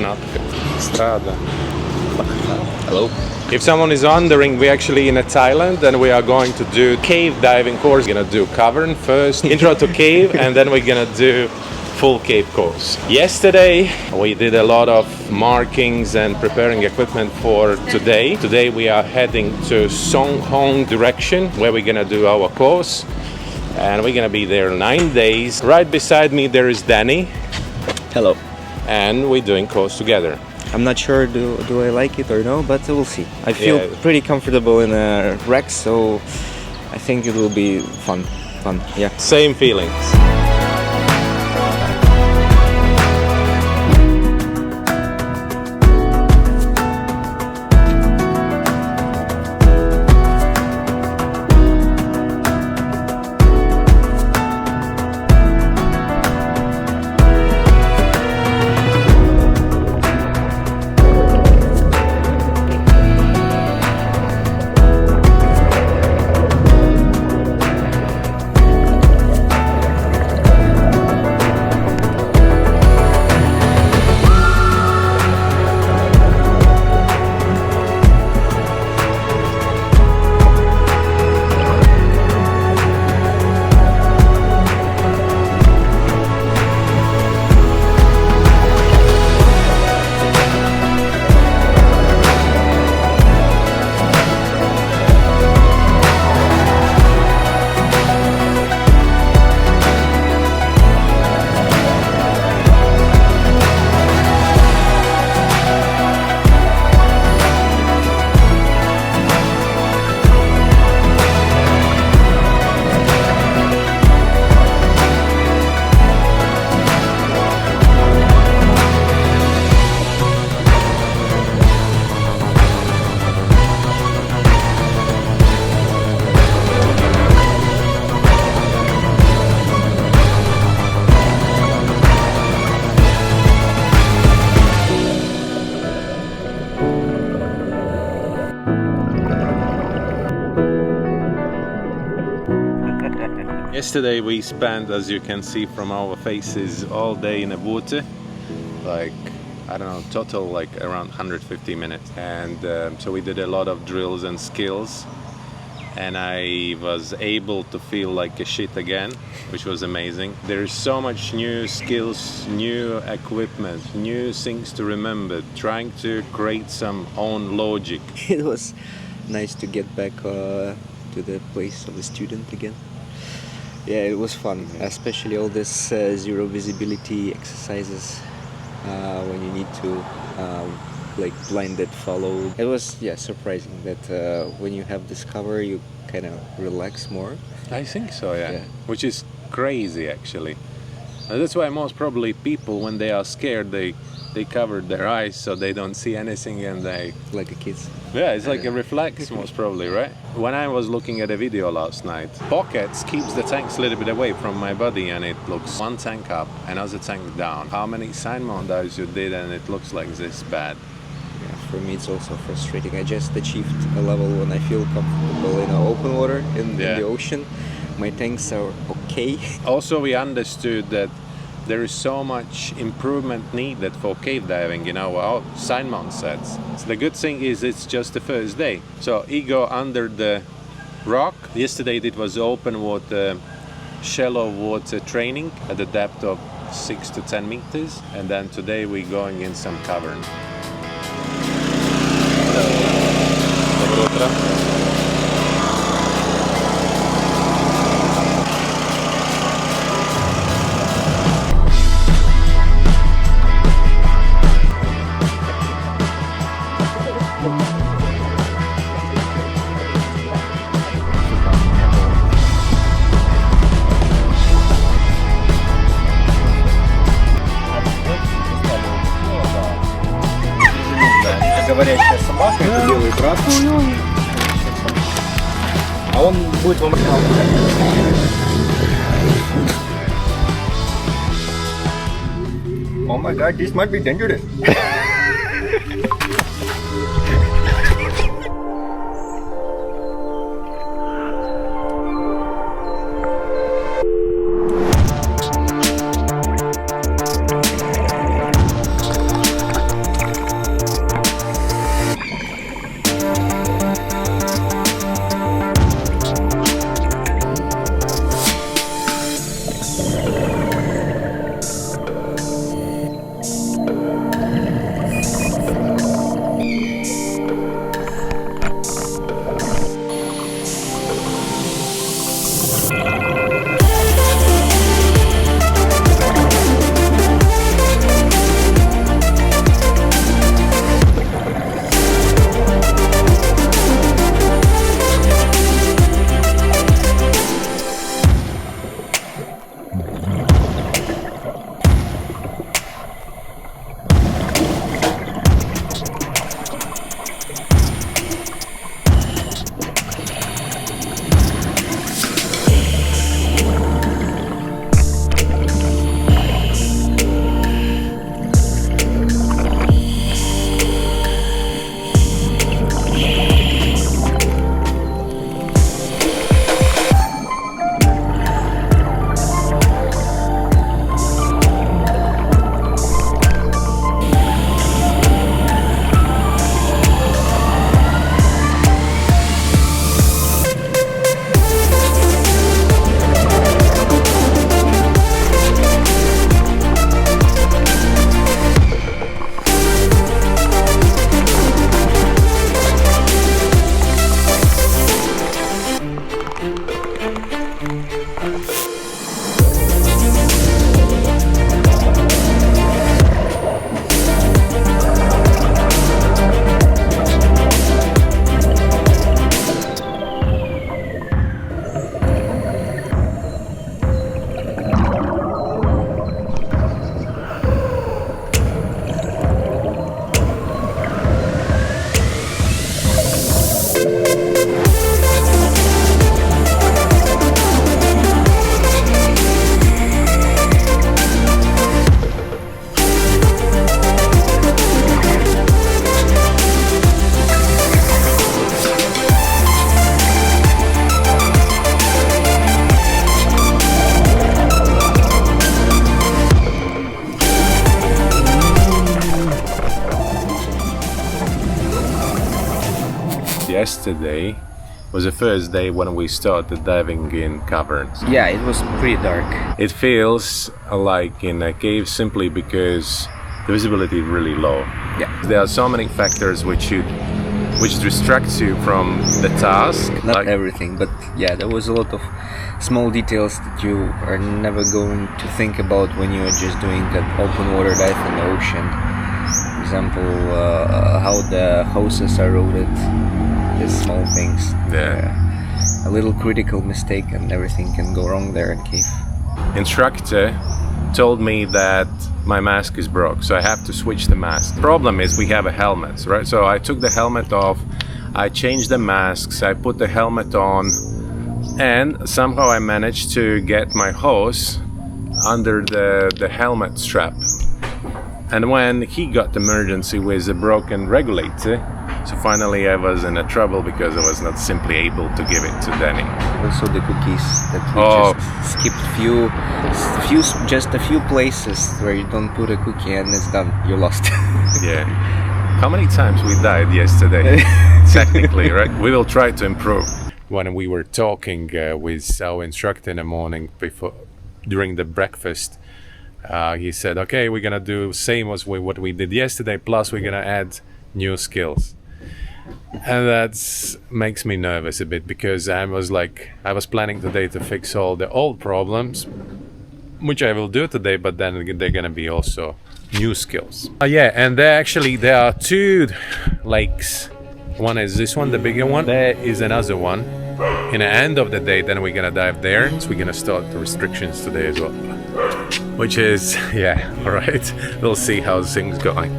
not. Strada. Hello. If someone is wondering, we're actually in Thailand and we are going to do cave diving course. We're gonna do Cavern first, intro to cave, and then we're gonna do full cave course. Yesterday we did a lot of markings and preparing equipment for today. Today we are heading to Song Hong direction where we're gonna do our course, and we're gonna be there 9 days. Right beside me there is Danny. Hello. And we're doing course together. I'm not sure do I like it or no, but we'll see. I feel pretty comfortable in a wreck, so I think it will be fun. Yeah. Same feelings. Yesterday we spent, as you can see from our faces, all day in the water, like, I don't know, total like around 150 minutes. And so we did a lot of drills and skills, and I was able to feel like a shit again, which was amazing. There is so much new skills, new equipment, new things to remember, trying to create some own logic. It was nice to get back to the place of the student again. Yeah, it was fun, especially all this zero visibility exercises when you need to like blinded follow. It was surprising that when you have this cover you kind of relax more. I think so, yeah. Which is crazy actually. That's why most probably people, when they are scared, they cover their eyes so they don't see anything, and they... Like a kid. Yeah, it's like a reflex most probably, right? When I was looking at a video last night, pockets keeps the tanks a little bit away from my body, and it looks one tank up, another tank down. How many side mount dives you did and it looks like this bad? Yeah, for me it's also frustrating. I just achieved a level when I feel comfortable in open water, in the ocean. My tanks are okay. Also we understood that there is so much improvement needed for cave diving in our side mount sets. So the good thing is it's just the first day. So you go under the rock. Yesterday it was open water, shallow water training at a depth of 6 to 10 meters. And then today we're going in some cavern. Говорящая собака, это белый брат. А он будет вам... Oh my god, this might be dangerous. yesterday was the first day when we started diving in caverns. Yeah, it was pretty dark. It feels like in a cave simply because the visibility is really low. Yeah. There are so many factors which distracts you from the task. Not everything, but yeah, there was a lot of small details that you are never going to think about when you are just doing an open water dive in the ocean. For example, how the hoses are routed, these small things. Yeah. A little critical mistake and everything can go wrong there in cave. Instructor told me that my mask is broke, so I have to switch the mask. Problem is we have a helmet, right? So I took the helmet off, I changed the masks, I put the helmet on, and somehow I managed to get my hose under the helmet strap. And when he got emergency with a broken regulator, so finally I was in a trouble because I was not simply able to give it to Danny. Also the cookies that we just skipped just a few places where you don't put a cookie and it's done, you lost. Yeah. How many times we died yesterday? Technically, right? We will try to improve. When we were talking with our instructor in the morning during the breakfast, he said, okay, we're gonna do same as what we did yesterday, plus we're gonna add new skills. And that makes me nervous a bit because I was planning today to fix all the old problems, which I will do today, but then they're gonna be also new skills. Yeah, and there are two lakes. One is this one, the bigger one. There is another one. In the end of the day, then we're gonna dive there. So we're gonna start the restrictions today as well. Which is, yeah, all right. We'll see how things going.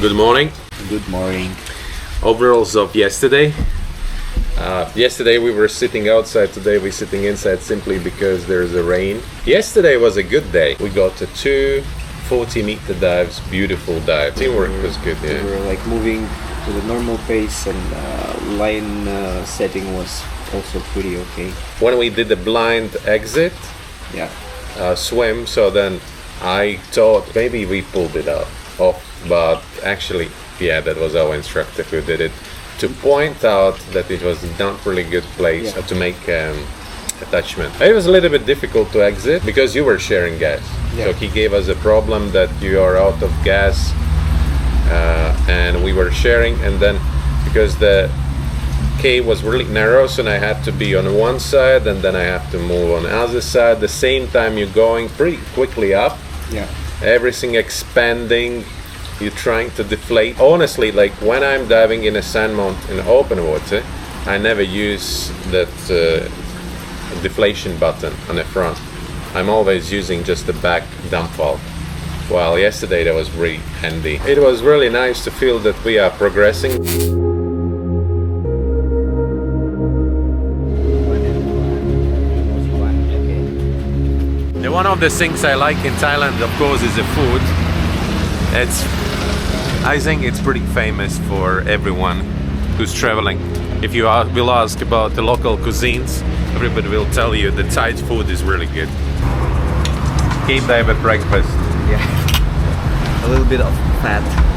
Good morning. Good morning. Overalls of yesterday. Yesterday we were sitting outside, today we're sitting inside simply because there's a rain. Yesterday was a good day. We got to 2 40-meter dives, beautiful dive. Teamwork was good, yeah. We were like moving to the normal pace and line setting was also pretty okay. When we did the blind exit, Yeah. swim, so then I thought maybe we pulled it off, but actually, yeah, that was our instructor who did it to point out that it was not really good place to make attachment. It was a little bit difficult to exit because you were sharing gas. Yeah. So he gave us a problem that you are out of gas, and we were sharing, and then because the cave was really narrow, so I had to be on one side and then I have to move on the other side. The same time you're going pretty quickly up. Yeah. Everything expanding, you're trying to deflate. Honestly, like when I'm diving in a sand mount in open water, I never use that deflation button on the front. I'm always using just the back dump valve. Well, yesterday that was really handy. It was really nice to feel that we are progressing. one of the things I like in Thailand, of course, is the food. I think it's pretty famous for everyone who's traveling. If you will ask about the local cuisines, everybody will tell you the Thai food is really good. Cave diver breakfast. Yeah, a little bit of fat.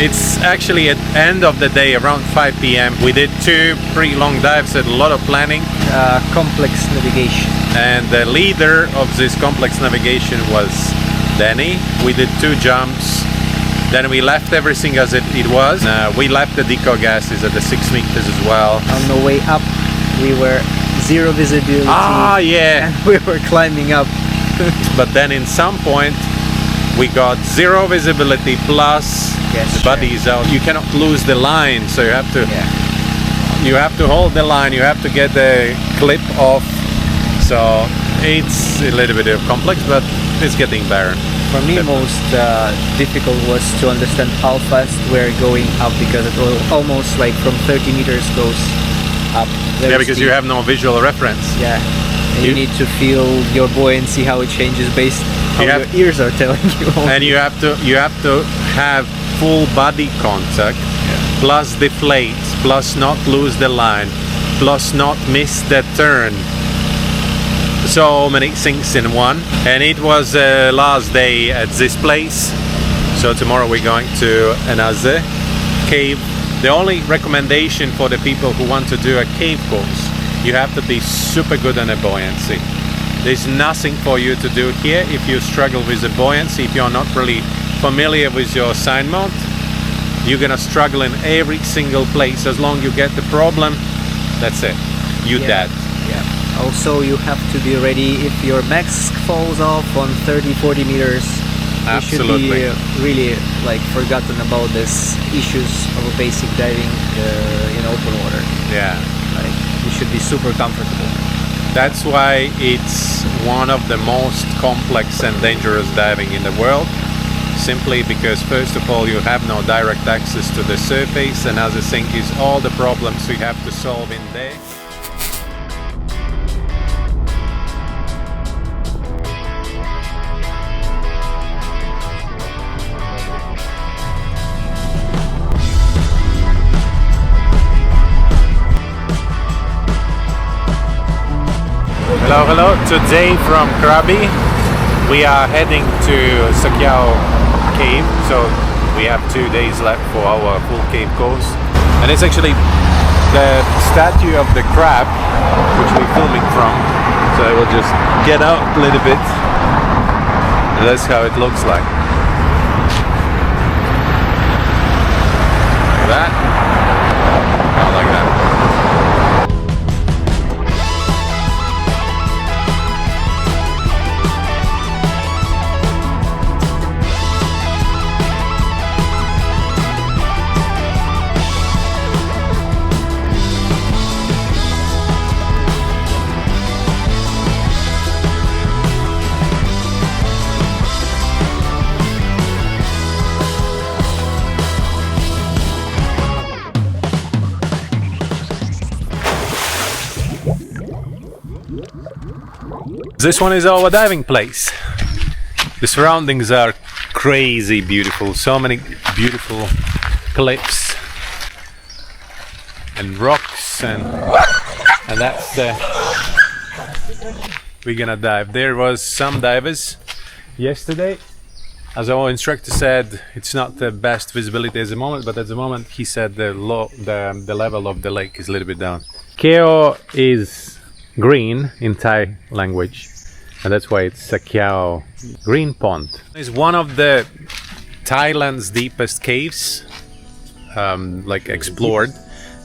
It's actually at end of the day, around 5 p.m. We did 2 pretty long dives, had a lot of planning. Complex navigation. And the leader of this complex navigation was Danny. We did 2 jumps. Then we left everything as it was. We left the deco gases at the 6 meters as well. On the way up, we were zero visibility. Ah, yeah. And we were climbing up. But then in some point, we got zero visibility plus the buddies out. You cannot lose the line, so you have to you have to hold the line, you have to get the clip off. So it's a little bit of complex, but it's getting better. For me, most difficult was to understand how fast we're going up, because it was almost like from 30 meters goes up. Yeah, because you have no visual reference. Yeah, and you need to feel your buoyancy, how it changes based how your ears are telling you. And you have to have full body contact, plus deflate, plus not lose the line, plus not miss the turn. So many things in one. And it was last day at this place, so tomorrow we're going to another cave. The only recommendation for the people who want to do a cave course, you have to be super good on a buoyancy. There's nothing for you to do here if you struggle with the buoyancy. If you're not really familiar with your sign mount, you're gonna struggle in every single place. As long as you get the problem, that's it, you dead. Also, you have to be ready if your max falls off on 30-40 meters. Absolutely. We should be really like forgotten about these issues of a basic diving in open water. Yeah. Like we should be super comfortable. That's why it's one of the most complex and dangerous diving in the world. Simply because first of all you have no direct access to the surface, and other thing is all the problems you have to solve in there. Hello, hello. Today from Krabi we are heading to Sakyao cave, so we have 2 days left for our full cave course. And it's actually the statue of the crab which we're filming from, so I will just get out a little bit, and that's how it looks like. Like that. Not like that. This one is our diving place. The surroundings are crazy beautiful. So many beautiful cliffs and rocks, and that's we're gonna dive. There was some divers yesterday. As our instructor said, it's not the best visibility at the moment, but at the moment he said the level of the lake is a little bit down. Keo is green in Thai language, and that's why it's Sakyao, green pond. It's one of the Thailand's deepest caves, like explored.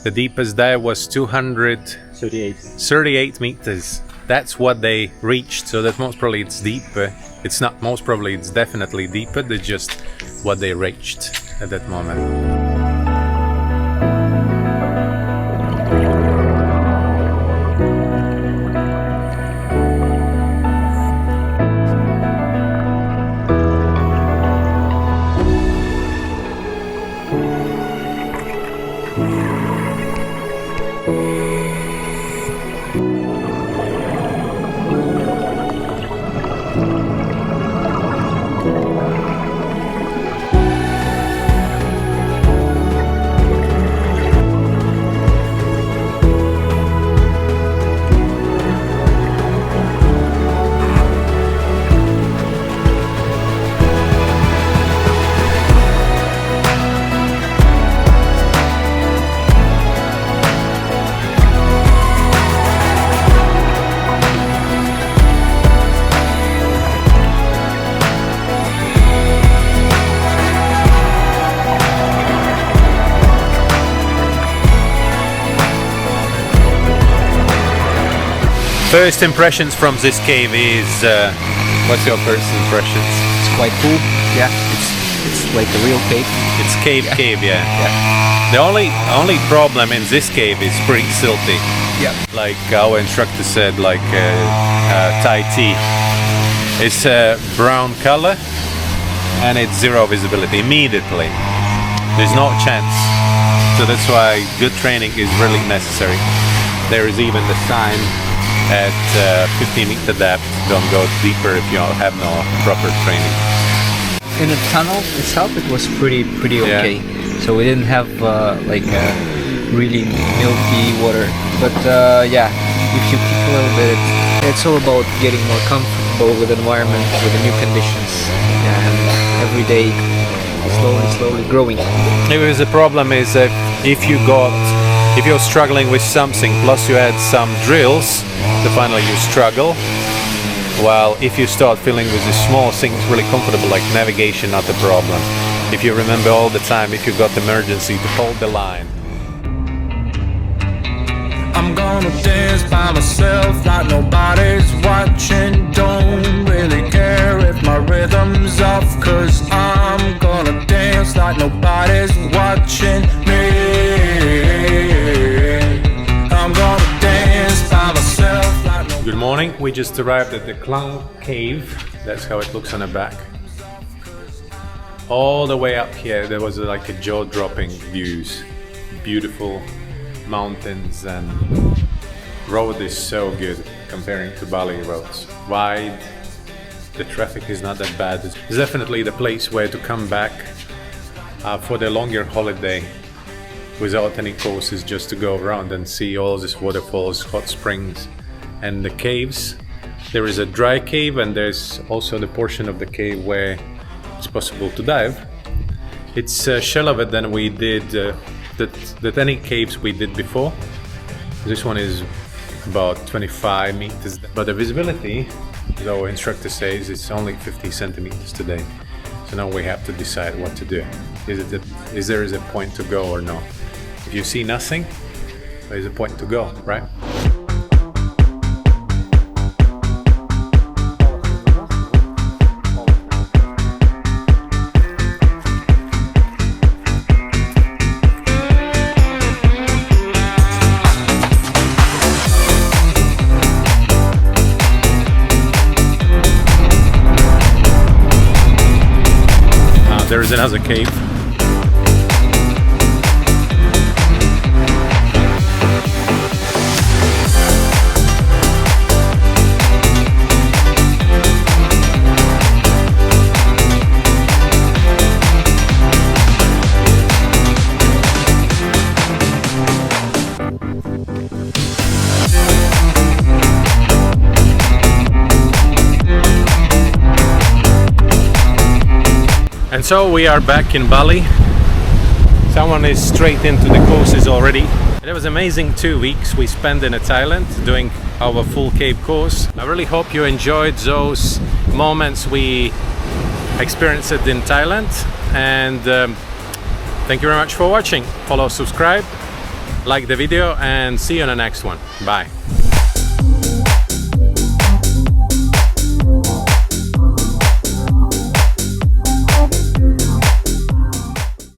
The deepest dive was 238 meters. That's what they reached, so that most probably it's deeper. It's not most probably, it's definitely deeper. That's just what they reached at that moment. First impressions from this cave is, what's your first impressions? It's quite cool. Yeah, it's like a real cave. It's cave, yeah. The only problem in this cave is pretty silty. Yeah. Like our instructor said, like Thai tea. It's a brown color and it's zero visibility immediately. There's no chance. So that's why good training is really necessary. There is even the sign at 15 meter depth, don't go deeper if you have no proper training. In the tunnel itself it was pretty okay. Yeah. So we didn't have like really milky water, but yeah, if you kick a little bit, it's all about getting more comfortable with the environment, with the new conditions, and every day slowly growing. Because the problem is that if you're struggling with something, plus you add some drills, then finally you struggle. While if you start feeling with the small things really comfortable, like navigation, not the problem. If you remember all the time, if you got emergency, to hold the line. I'm gonna dance by myself like nobody's watching. Don't really care if my rhythm's off. We just arrived at the Clown Cave. That's how it looks on the back. All the way up here there was like a jaw-dropping views. Beautiful mountains, and road is so good comparing to Bali roads. Wide, the traffic is not that bad. It's definitely the place where to come back for the longer holiday without any courses, just to go around and see all these waterfalls, hot springs and the caves. There is a dry cave, and there's also the portion of the cave where it's possible to dive. It's shallower than we did that any caves we did before. This one is about 25 meters, but the visibility, as our instructor says, it's only 50 centimeters today. So now we have to decide what to do. Is there a point to go or not? If you see nothing, there's a point to go, right? There is another cave. And so we are back in Bali. Someone is straight into the courses already. It was amazing 2 weeks we spent in Thailand doing our full cave course. I really hope you enjoyed those moments we experienced in Thailand, and thank you very much for watching. Follow, subscribe, like the video, and see you on the next one. Bye.